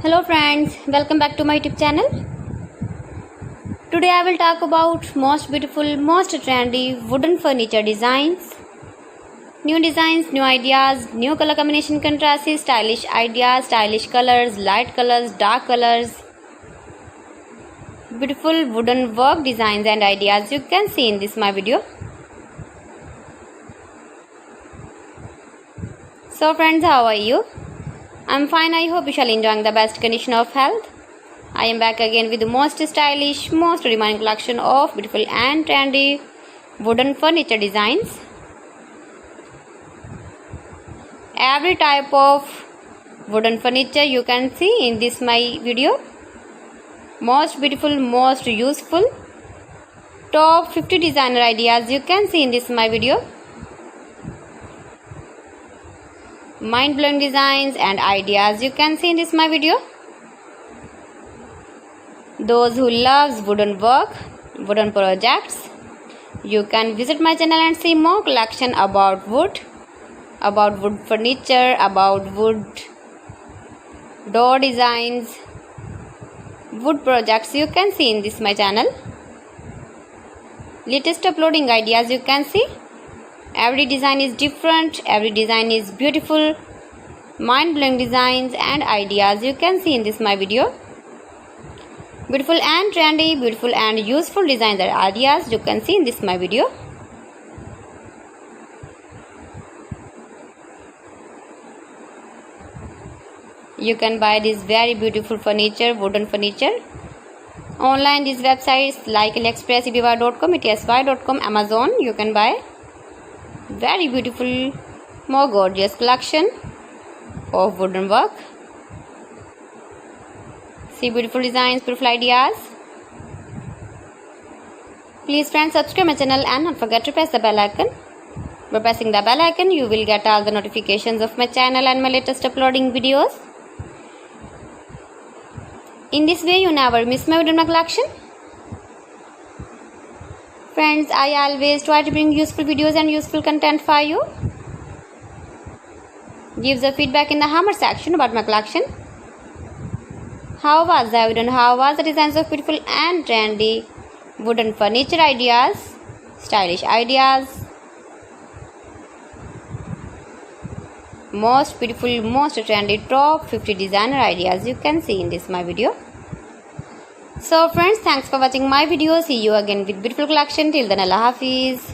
Hello friends, welcome back to my YouTube channel. Today I will talk about most beautiful, most trendy wooden furniture designs. New designs, new ideas, new color combination contrasts, stylish ideas, stylish colors, light colors, dark colors. Beautiful wooden work designs and ideas you can see in this my video. So friends, how are you? I'm fine. I hope you shall enjoy the best condition of health. I am back again with the most stylish, most demanding collection of beautiful and trendy wooden furniture designs. Every type of wooden furniture you can see in this my video. Most beautiful, most useful. Top 50 designer ideas you can see in this my video. Mind-blowing designs and ideas you can see in this my video. Those who loves wooden work, wooden projects, you can visit my channel and see more collection about wood furniture, about wood door designs, wood projects you can see in this my channel. Latest uploading ideas you can see. Every design is different, every design is beautiful, mind-blowing designs and ideas you can see in this my video. Beautiful and trendy, beautiful and useful designs and ideas you can see in this my video. You can buy this very beautiful furniture, wooden furniture online. These websites like AliExpress, eBay.com, etsy.com, Amazon. You can buy very beautiful, more gorgeous collection of wooden work. See beautiful designs, beautiful ideas. Please friends, subscribe my channel and don't forget to press the bell icon. By pressing the bell icon, you will get all the notifications of my channel and my latest uploading videos. In this way, you never miss my wooden collection. Friends, I always try to bring useful videos and useful content for you. Give the feedback in the hammer section about my collection. How was the wooden? How was the designs of beautiful and trendy wooden furniture ideas, stylish ideas, most beautiful, most trendy top 50 designer ideas you can see in this my video. So friends, thanks for watching my video. See you again with beautiful collection. Till then, Allah Hafiz.